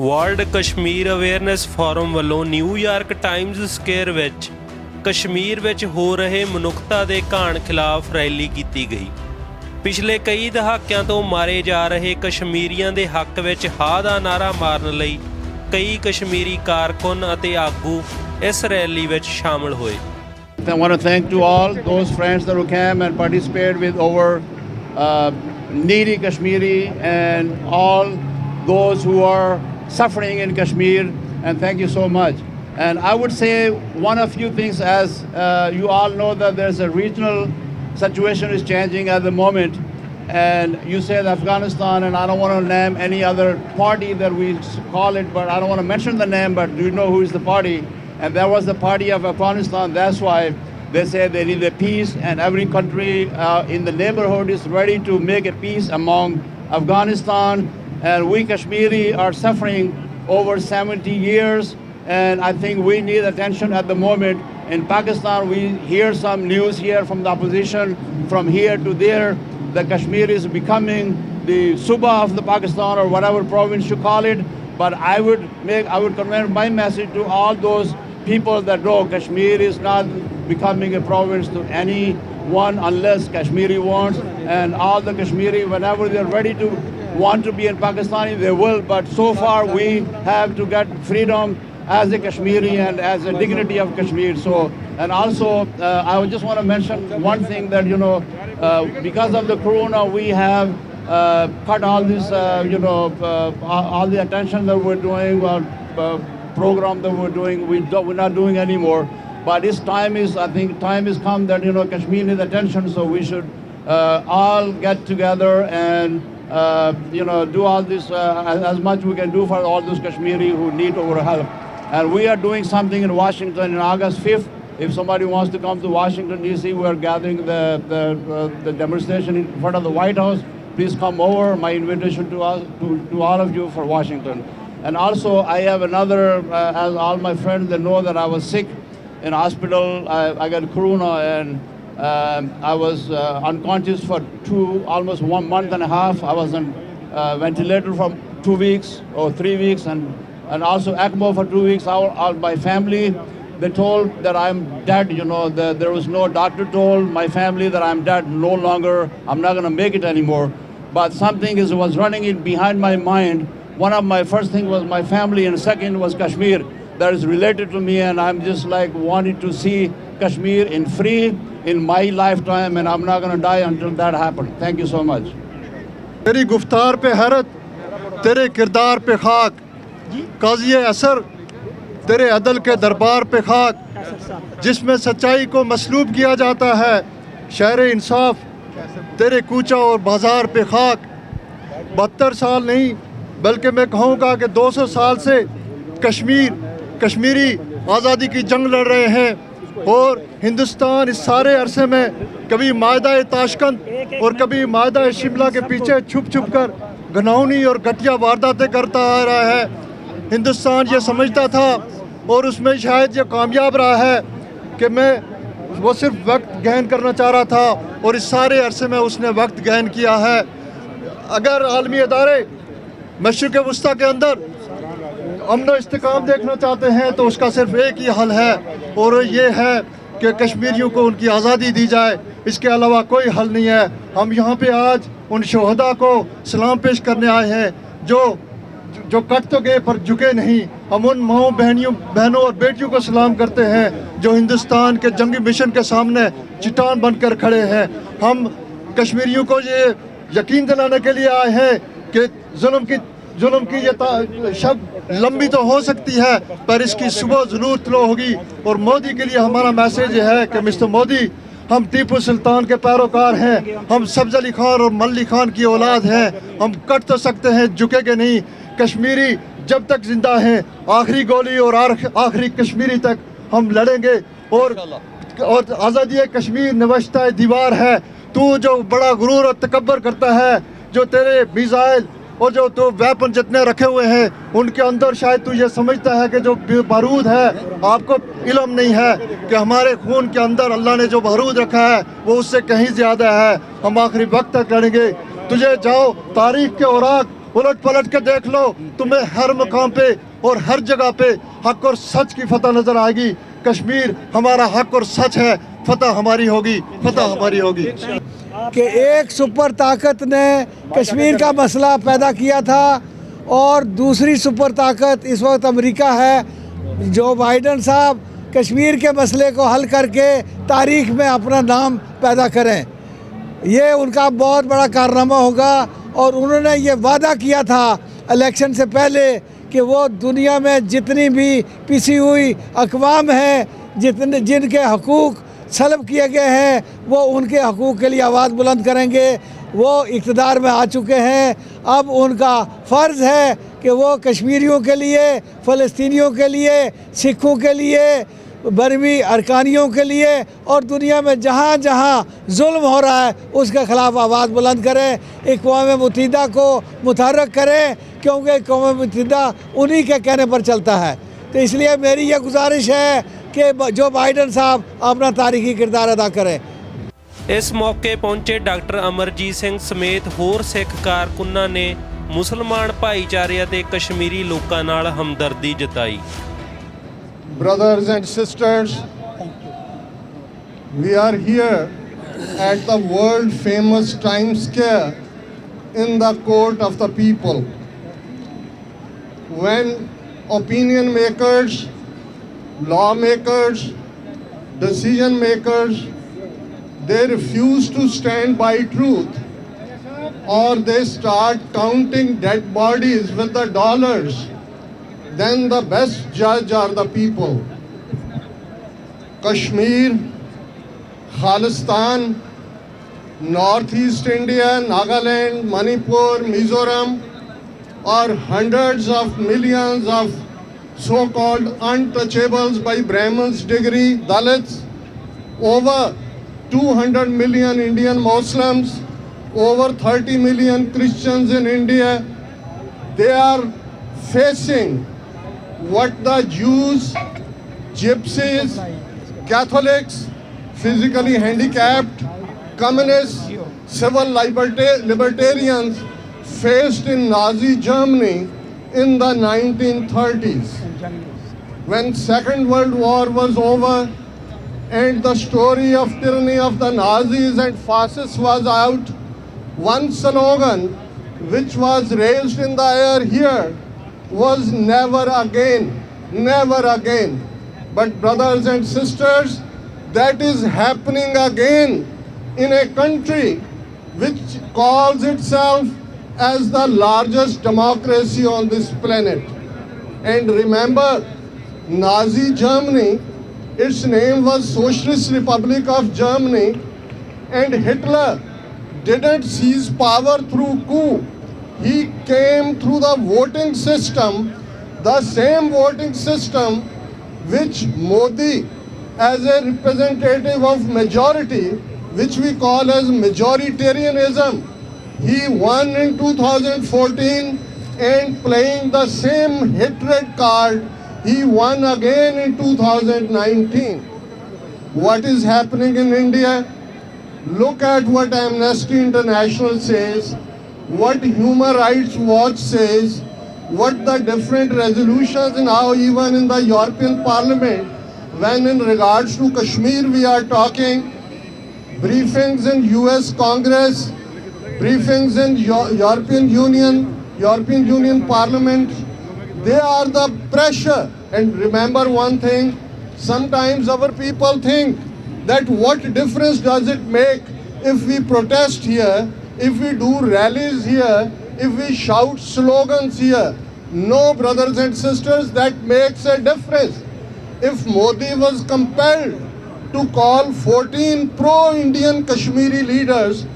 World Kashmir awareness form ਵੱਲੋਂ New York Times square ਵਿੱਚ ਕਸ਼ਮੀਰ ਵਿੱਚ ਹੋ ਰਹੇ ਮਨੁੱਖਤਾ ਦੇ ਘਾਣ ਖਿਲਾਫ ਰੈਲੀ ਕੀਤੀ ਗਈ। ਪਿਛਲੇ ਕਈ ਦਹਾਕਿਆਂ ਤੋਂ ਮਾਰੇ ਜਾ ਰਹੇ ਕਸ਼ਮੀਰੀਆਂ ਦੇ ਹੱਕ ਵਿੱਚ ਹਾਂ ਦਾ ਨਾਅਰਾ ਮਾਰਨ ਲਈ ਕਈ ਕਸ਼ਮੀਰੀ ਕਾਰਕੁਨ ਅਤੇ ਆਗੂ ਇਸ ਰੈਲੀ ਵਿੱਚ ਸ਼ਾਮਲ ਹੋਏ। I want to thank to all those friends that who came and participated with over needy Kashmiri and all those who are suffering in Kashmir, and thank you so much. And I would say one of few things, as you all know that there's a regional situation is changing at the moment, and you said Afghanistan, and I don't want to name any other party that we call it, but I don't want to mention the name, but do you know who is the party? And that was the party of Afghanistan. That's why they say they need a peace, and every country in the neighborhood is ready to make a peace among Afghanistan. And we Kashmiri are suffering over 70 years, and I think we need attention at the moment. In Pakistan, we hear some news here from the opposition, from here to there, that Kashmir is becoming the Suba of the Pakistan, or whatever province you call it. But I would convey my message to all those people that no, Kashmir is not becoming a province to anyone unless Kashmiri wants, and all the Kashmiri, whenever they're ready to want to be in Pakistani, they will. But so far we have to get freedom as a Kashmiri and as a dignity of Kashmir. So, and also I would just want to mention one thing, that because of the corona we have cut all this all the attention that we're doing, program that we're doing, we're not doing anymore. But I think time has come that Kashmir needs attention, so we should all get together and do all this as much we can do for all those Kashmiri who need our help. And we are doing something in Washington on August 5th. If somebody wants to come to Washington DC, we are gathering the demonstration in front of the White House. Please come over. My invitation to all of you for Washington. And also I have another, as all my friends, they know that I was sick in hospital. I got corona, and I was unconscious for almost 1 month and a half. I was on ventilator for 2 weeks or 3 weeks, and also ECMO for 2 weeks. All my family, they told that I'm dead. There was no doctor told my family that I'm dead, no longer, I'm not going to make it anymore. But something was running in behind my mind. One of my first thing was my family, and second was Kashmir. That is related to me, and I'm just like wanting to see Kashmir in free in my lifetime, and I'm not going to die until that happens. Thank you so much. تیری گفتار پہ حیرت، تیرے کردار پہ خاک، قاضی اثر تیرے عدل کے دربار پہ خاک، جس میں سچائی کو مسلوب کیا جاتا ہے، شہر انصاف تیرے کوچہ اور بازار پہ خاک۔ 72 سال نہیں بلکہ میں کہوں گا کہ 200 سال سے کشمیری آزادی کی جنگ لڑ رہے ہیں، اور ہندوستان اس سارے عرصے میں کبھی معاہدہ تاشکند اور کبھی معاہدہ شملہ کے پیچھے چھپ کر گھناؤنی اور گھٹیا وارداتیں کرتا آ رہا ہے۔ ہندوستان یہ سمجھتا تھا، اور اس میں شاید یہ کامیاب رہا ہے، کہ وہ صرف وقت گہن کرنا چاہ رہا تھا، اور اس سارے عرصے میں اس نے وقت گہن کیا ہے۔ اگر عالمی ادارے مشرق وسطیٰ کے اندر امن و استحکام دیکھنا چاہتے ہیں تو اس کا صرف ایک ہی حل ہے، اور یہ ہے کہ کشمیریوں کو ان کی آزادی دی جائے۔ اس کے علاوہ کوئی حل نہیں ہے۔ ہم یہاں پہ آج ان شہداء کو سلام پیش کرنے آئے ہیں جو کٹ تو گئے پر جھکے نہیں۔ ہم ان ماؤں بہنوں اور بیٹیوں کو سلام کرتے ہیں جو ہندوستان کے جنگی مشن کے سامنے چٹان بن کر کھڑے ہیں۔ ہم کشمیریوں کو یہ یقین دلانے کے لیے آئے ہیں کہ ظلم کی یہ شب لمبی تو ہو سکتی ہے، پر اس کی صبح ضرور طلوع ہوگی۔ اور مودی کے لیے ہمارا میسیج یہ ہے کہ مسٹر مودی، ہم ٹیپو سلطان کے پیروکار ہیں، ہم سبز علی خان اور ملی خان کی اولاد ہیں۔ ہم کٹ تو سکتے ہیں، جھکے گے نہیں۔ کشمیری جب تک زندہ ہیں، آخری گولی اور آخری کشمیری تک ہم لڑیں گے۔ اور آزادی کشمیر نوشتہ دیوار ہے۔ تو جو بڑا غرور اور تکبر کرتا ہے، جو تیرے میزائل اور جو تو ویپن جتنے رکھے ہوئے ہیں ان کے اندر شاید تو یہ سمجھتا ہے کہ جو بارود ہے، آپ کو علم نہیں ہے کہ ہمارے خون کے اندر اللہ نے جو بارود رکھا ہے وہ اس سے کہیں زیادہ ہے۔ ہم آخری وقت تک لڑیں گے۔ تجھے جاؤ تاریخ کے اوراق उलट पलट के देख लो, तुम्हें हर मुकाम पे और हर जगह पे हक और सच की फतह नजर आएगी। कश्मीर हमारा हक और सच है, फतह हमारी होगी, फतह हमारी होगी। कि एक सुपर ताकत ने कश्मीर का मसला पैदा किया था और दूसरी सुपर ताकत इस वक्त अमेरिका है। जो बाइडन साहब कश्मीर के मसले को हल करके तारीख में अपना नाम पैदा करें, ये उनका बहुत बड़ा कारनामा होगा। और उन्होंने ये वादा किया था इलेक्शन से पहले कि वो दुनिया में जितनी भी पिसी हुई अक़वाम हैं, जिनके हकूक़ सल्ब किए गए हैं, वो उनके हकूक़ के लिए आवाज़ बुलंद करेंगे। वो इक़्तिदार में आ चुके हैं, अब उनका फ़र्ज़ है कि वो कश्मीरियों के लिए, फ़लस्तीनियों के लिए, सिखों के लिए, बर्मी अरकानियों के लिए और दुनिया में जहाँ जहाँ जुल्म हो रहा है उसके ख़िलाफ़ आवाज़ बुलंद करें, अक़वाम मुत्तहिदा को मुतहर्रिक करें, क्योंकि अक़वाम मुत्तहिदा उन्हीं के कहने पर चलता है। तो इसलिए मेरी ये गुजारिश है कि जो बाइडन साहब अपना तारीखी किरदार अदा करें। ਇਸ ਮੌਕੇ ਪਹੁੰਚੇ ਡਾਕਟਰ ਅਮਰਜੀਤ ਸਿੰਘ ਸਮੇਤ ਹੋਰ ਸਿੱਖ ਕਾਰਕੁਨਾਂ ਨੇ ਮੁਸਲਮਾਨ ਭਾਈਚਾਰੇ ਅਤੇ ਕਸ਼ਮੀਰੀ ਲੋਕਾਂ ਨਾਲ ਹਮਦਰਦੀ ਜਤਾਈ। Brothers and sisters, we are here at the world famous Times Square in the court of the people. When opinion makers, lawmakers, decision makers, they refuse to stand by truth, or they start counting dead bodies with the dollars, then the best judge are the people. Kashmir, Khalistan, Northeast India, Nagaland, Manipur, Mizoram are hundreds of millions of so-called untouchables by Brahmins degree, Dalits, over 200 million Indian Muslims, over 30 million Christians in India. They are facing what the Jews, Gypsies, Catholics, physically handicapped, communists, civil libertarians faced in Nazi Germany in the 1930s. When Second World War was over and the story of tyranny of the Nazis and fascists was out, one slogan which was raised in the air here was never again, never again. But brothers and sisters, that is happening again in a country which calls itself as the largest democracy on this planet. And remember, Nazi Germany, its name was Socialist Republic of Germany, and Hitler didn't seize power through coup. He came through the voting system, the same voting system which Modi, as a representative of majority, which we call as majoritarianism, he won in 2014, and playing the same hatred card, he won again in 2019. What is happening in India? Look at what Amnesty International says, what Human Rights Watch says, what the different resolutions now even in the European Parliament, when in regards to Kashmir we are talking, briefings in US Congress, briefings in European Union Parliament, they are the pressure. And remember one thing, sometimes our people think that what difference does it make if we protest here, if we do rallies here, if we shout slogans here. No, brothers and sisters, that makes a difference. If Modi was compelled to call 14 pro-Indian Kashmiri leaders,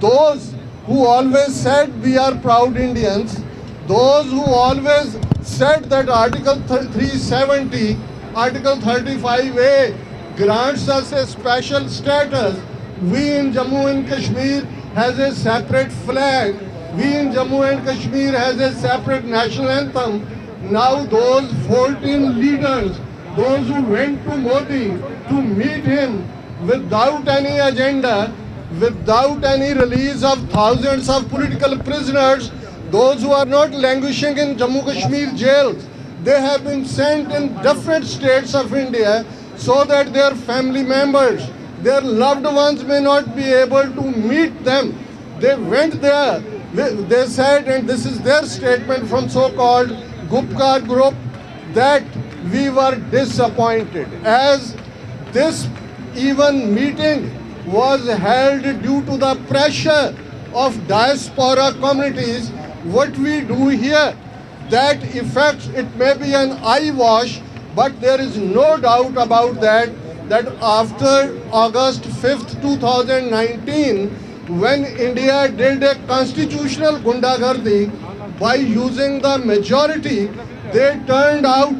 those who always said we are proud Indians, those who always said that Article 370, Article 35A grants us a special status. We in Jammu and Kashmir has a separate flag. We in Jammu and Kashmir has a separate national anthem. Now those 14 leaders, those who went to Modi to meet him without any agenda, without any release of thousands of political prisoners, those who are not languishing in Jammu Kashmir jails, they have been sent in different states of India so that their family members, their loved ones may not be able to meet them. They went there, they said, and this is their statement from so-called Gupkar group, that we were disappointed as this even meeting was held due to the pressure of diaspora communities. What we do here, that effect, it may be an eye wash, but there is no doubt about that after August 5th, 2019, when India did a constitutional gundagardi by using the majority, they turned out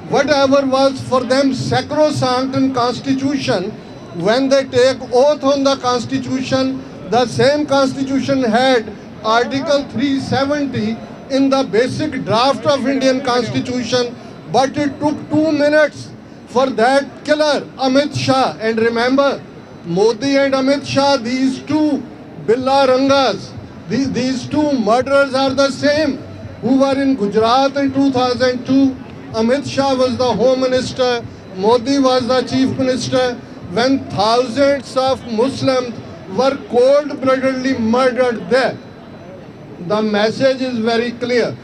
whatever was for them sacrosanct in constitution. When they take oath on the constitution, the same constitution had Article 370 in the basic draft of Indian constitution, but it took 2 minutes for that killer Amit Shah. And remember, Modi and Amit Shah, these two Billa Rangas, these two murderers are the same who were in Gujarat in 2002. Amit Shah was the Home Minister, Modi was the Chief Minister, when thousands of Muslims were cold-bloodedly murdered there. The message is very clear.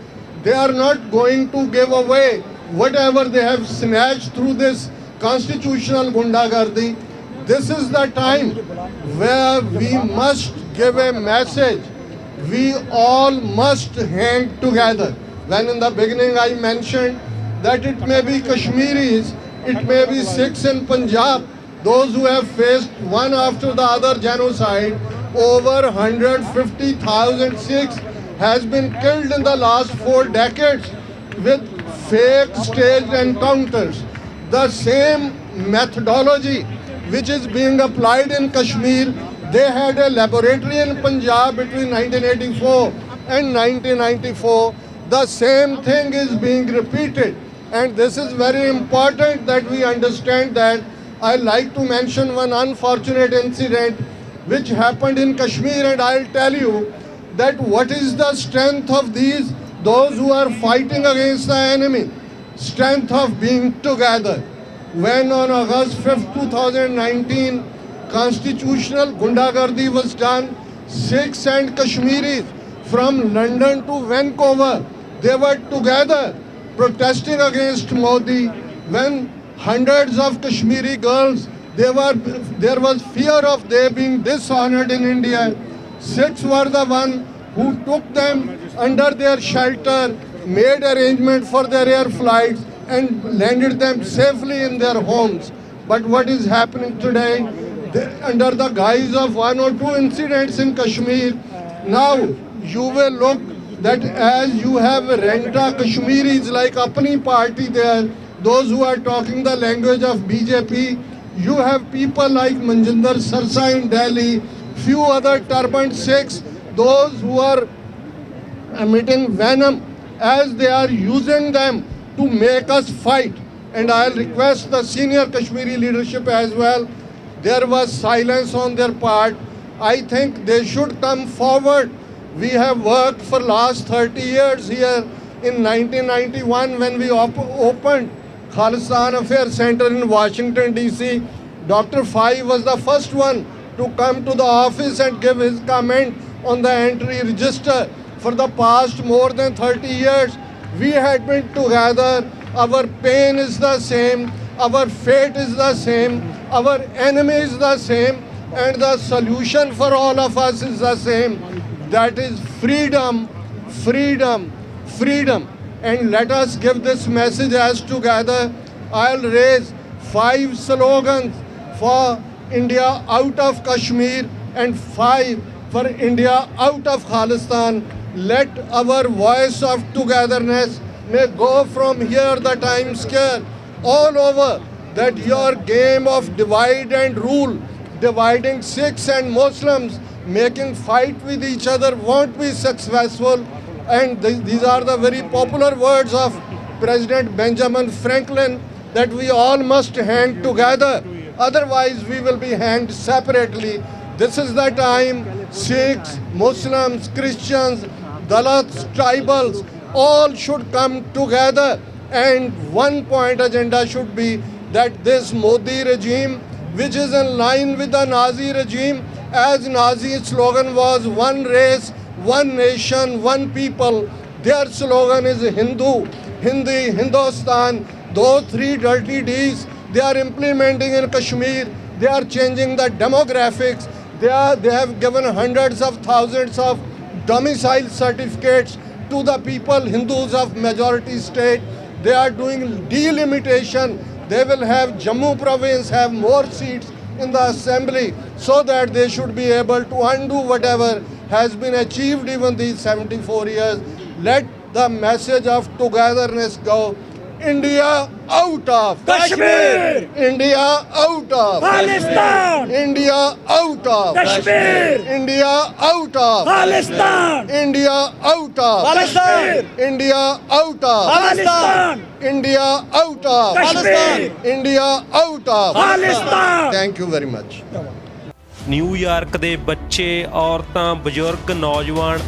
They are not going to give away whatever they have snatched through this constitutional gundagardi. This is the time where we must give a message. We all must hang together. When in the beginning I mentioned that it may be Kashmiris, it may be Sikhs in Punjab, those who have faced one after the other genocide, over 150,000 Sikhs has been killed in the last 4 decades with fake staged encounters. The same methodology which is being applied in Kashmir, they had a laboratory in Punjab between 1984 and 1994. The same thing is being repeated. And this is very important that we understand that. I like to mention one unfortunate incident which happened in Kashmir, and I'll tell you that what is the strength of those who are fighting against the enemy, strength of being together. When on August 5th, 2019, constitutional gundagardi was done, Sikhs and Kashmiris from London to Vancouver, they were together protesting against Modi. When hundreds of Kashmiri girls, there was fear of they being dishonored in India. Sikhs were the one who took them under their shelter, made arrangement for their air flights and landed them safely in their homes. But what is happening today, under the guise of 1 or 2 incidents in Kashmir, now you will look that as you have Renta Kashmiris like Apni party there, those who are talking the language of BJP, you have people like Manjinder Sarsa in Delhi, few other turbaned Sikhs, those who are emitting venom as they are using them to make us fight. And I'll request the senior Kashmiri leadership as well. There was silence on their part. I think they should come forward. We have worked for last 30 years here. In 1991, when we opened Khalistan Affairs Center in Washington, D.C., Dr. Fai was the first one to come to the office and give his comment on the entry register. For the past more than 30 years, we had been together. Our pain is the same. Our fate is the same. Our enemy is the same. And the solution for all of us is the same. That is freedom, freedom, freedom. And let us give this message as together. I'll raise 5 slogans for India out of Kashmir and 5 for India out of Khalistan. Let our voice of togetherness may go from here the time scale all over, that your game of divide and rule, dividing Sikhs and Muslims, making fight with each other won't be successful. And these are the very popular words of President Benjamin Franklin, that we all must hang together. Otherwise, we will be hanged separately. This is the time Sikhs, Muslims, Christians, Dalits, tribals, all should come together, and one point agenda should be that this Modi regime, which is in line with the Nazi regime, as Nazi slogan was one race, one nation, one people, their slogan is Hindu, Hindi, Hindustan. Those three dirty Ds they are implementing in Kashmir. They are changing the demographics. They have given hundreds of thousands of domicile certificates to the people, Hindus of majority state. They are doing delimitation. They will have Jammu province have more seats in the assembly so that they should be able to undo whatever has been achieved even these 74 years. Let the message of togetherness go. India out of Kashmir, India out of Palestine, India out of Kashmir, India out of Palestine, India out of Palestine, India out of Palestine, India out of Kashmir, India out of Palestine. Thank you very much. New York ਦੇ ਬੱਚੇ, ਔਰਤਾਂ, ਬਜ਼ੁਰਗ, ਨੌਜਵਾਨ,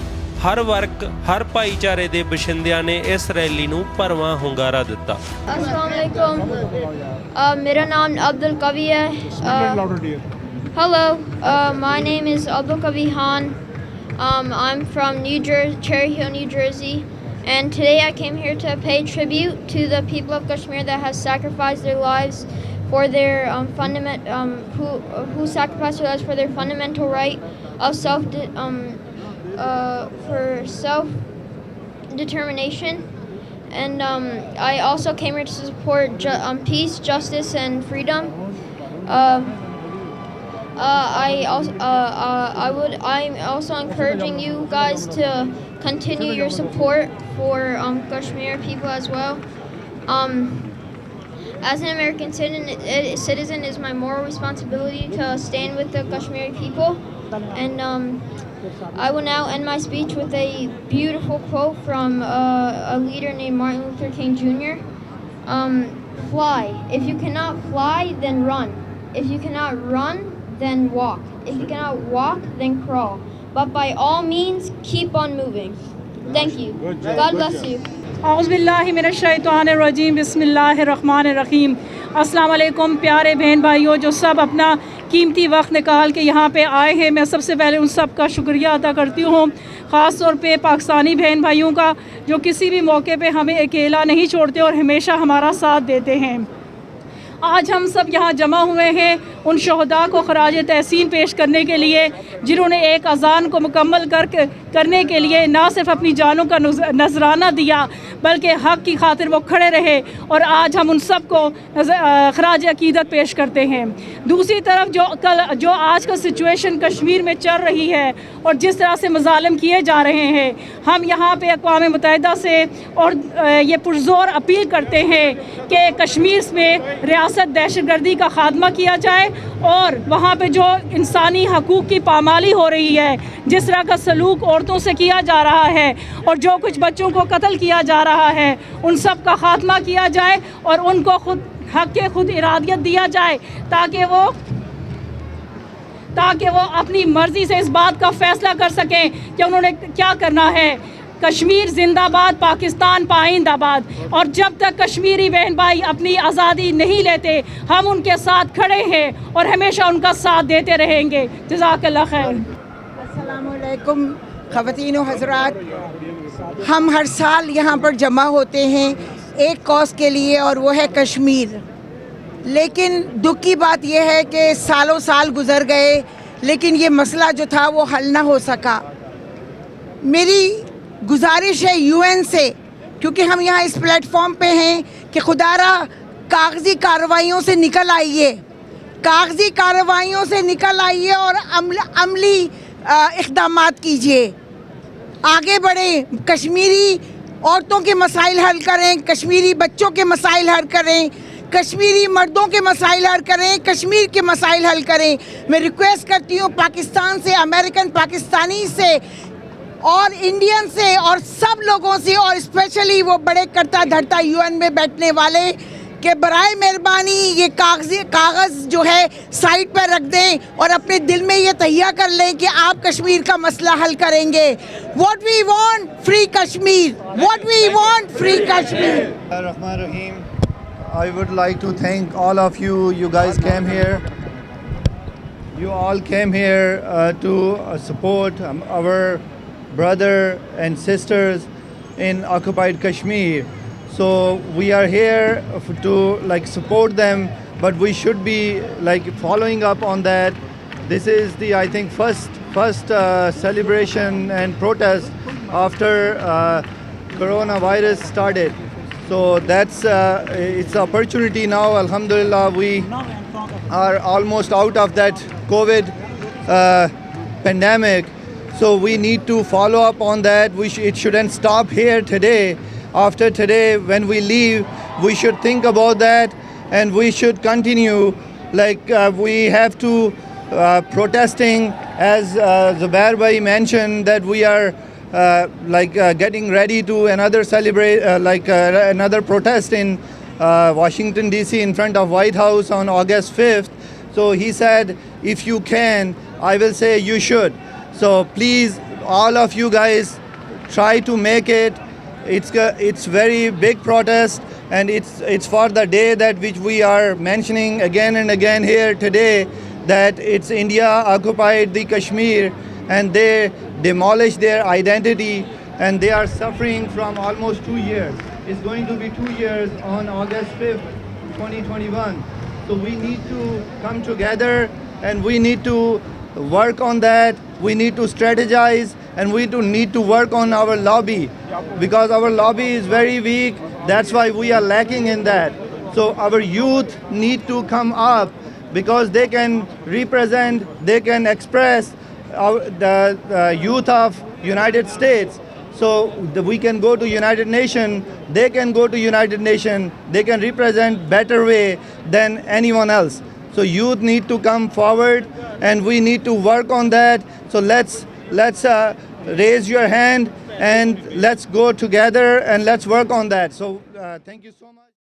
ਹਰ ਵਰਗ, ਹਰ ਭਾਈਚਾਰੇ ਦੇ ਬਸ਼ਿੰਦਿਆਂ ਨੇ ਇਸ ਰੈਲੀ ਨੂੰ ਭਰਵਾਂ ਹੁੰਗਾਰਾ ਦਿੱਤਾ। अस्सलाम वालेकुम, मेरा नाम अब्दुल कवी है। Hello, my name is Abdul Kavi Khan. I'm from Cherry Hill, New Jersey, and today I came here to pay tribute to the people of Kashmir that has sacrificed their lives for their who sacrificed their lives for their fundamental right of for self-determination. And I also came here to support peace, justice, and freedom. I'm also encouraging you guys to continue your support for Kashmir people as well. As an American citizen, it is my moral responsibility to stand with the Kashmiri people. And I will now end my speech with a beautiful quote from a leader named Martin Luther King Jr. Fly. If you cannot fly, then run. If you cannot run, then walk. If you cannot walk, then crawl. But by all means, keep on moving. Thank you. God bless you. اعوذ باللہ من الشیطان الرجیم، بسم اللہ الرحمن الرحیم۔ السلام علیکم پیارے بہن بھائیوں جو سب اپنا قیمتی وقت نکال کے یہاں پہ آئے ہیں، میں سب سے پہلے ان سب کا شکریہ ادا کرتی ہوں، خاص طور پہ پاکستانی بہن بھائیوں کا جو کسی بھی موقع پہ ہمیں اکیلا نہیں چھوڑتے اور ہمیشہ ہمارا ساتھ دیتے ہیں۔ آج ہم سب یہاں جمع ہوئے ہیں ان شہداء کو خراج تحسین پیش کرنے کے لیے جنہوں نے ایک اذان کو مکمل کرنے کے لیے نہ صرف اپنی جانوں کا نذرانہ دیا بلکہ حق کی خاطر وہ کھڑے رہے، اور آج ہم ان سب کو خراج عقیدت پیش کرتے ہیں۔ دوسری طرف جو آج کا سچویشن کشمیر میں چل رہی ہے اور جس طرح سے مظالم کیے جا رہے ہیں، ہم یہاں پہ اقوام متحدہ سے اور یہ پرزور اپیل کرتے ہیں کہ کشمیر میں ریاست دہشت گردی کا خاتمہ کیا جائے، اور وہاں پہ جو انسانی حقوق کی پامالی ہو رہی ہے، جس طرح کا سلوک عورتوں سے کیا جا رہا ہے اور جو کچھ بچوں کو قتل کیا جا رہا ہے، ان سب کا خاتمہ کیا جائے اور ان کو حق کے خود ارادیت دیا جائے تاکہ وہ اپنی مرضی سے اس بات کا فیصلہ کر سکیں کہ انہوں نے کیا کرنا ہے۔ کشمیر زندہ باد، پاکستان پائندہ باد، اور جب تک کشمیری بہن بھائی اپنی آزادی نہیں لیتے ہم ان کے ساتھ کھڑے ہیں اور ہمیشہ ان کا ساتھ دیتے رہیں گے۔ جزاک اللہ خیر۔ السلام علیکم خواتین و حضرات، ہم ہر سال یہاں پر جمع ہوتے ہیں ایک کاز کے لیے اور وہ ہے کشمیر، لیکن دکھ کی بات یہ ہے کہ سالوں سال گزر گئے لیکن یہ مسئلہ جو تھا وہ حل نہ ہو سکا۔ میری گزارش ہے یو این سے، کیونکہ ہم یہاں اس پلیٹ فارم پہ ہیں کہ خدا را کاغذی کارروائیوں سے نکل آئیے، کاغذی کارروائیوں سے نکل آئیے اور عملی اقدامات کیجیے، آگے بڑھیں، کشمیری عورتوں کے مسائل حل کریں، کشمیری بچوں کے مسائل حل کریں، کشمیری مردوں کے مسائل حل کریں، کشمیر کے مسائل حل کریں۔ میں ریکویسٹ کرتی ہوں پاکستان سے، امریکن پاکستانی سے اور انڈین سے اور سب لوگوں سے، اور اسپیشلی وہ بڑے کرتا دھرتا یو این میں بیٹھنے والے کہ برائے مہربانی یہ کاغذ جو ہے سائٹ پر رکھ دیں اور اپنے دل میں یہ تہیہ کر لیں کہ آپ کشمیر کا مسئلہ حل کریں گے. What we want, free Kashmir. What we want, free Kashmir. Rahman Rahim. I would like to thank all of you. You guys came here. You all came here to support our brother and sisters in occupied Kashmir. So we are here to support them, but we should be following up on that. This is the, I think, first celebration and protest after coronavirus started. So that's it's an opportunity now. Alhamdulillah, we are almost out of that COVID pandemic. So we need to follow up on that. It shouldn't stop here today. After today, when we leave, we should think about that, and we should continue. We have to protesting, as Zubair Bhai mentioned, that we are getting ready to another another protest in Washington DC in front of White House on August 5th. So he said, if you can, I will say you should. So please, all of you guys, try to make it. It's very big protest, and it's for the day that which we are mentioning again and again here today, that it's India occupied the Kashmir and they demolished their identity, and they are suffering from almost 2 years. It's going to be 2 years on August 5th, 2021. So we need to come together, and we need to work on that. We need to strategize, and we need to work on our lobby, because our lobby is very weak. That's why we are lacking in that. So our youth need to come up, because they can represent, they can express the youth of United States. So we can go to United Nations, they can go to United Nations, they can represent better way than anyone else. So youth need to come forward, and we need to work on that. So let's raise your hand, and let's go together, and let's work on that. So thank you so much.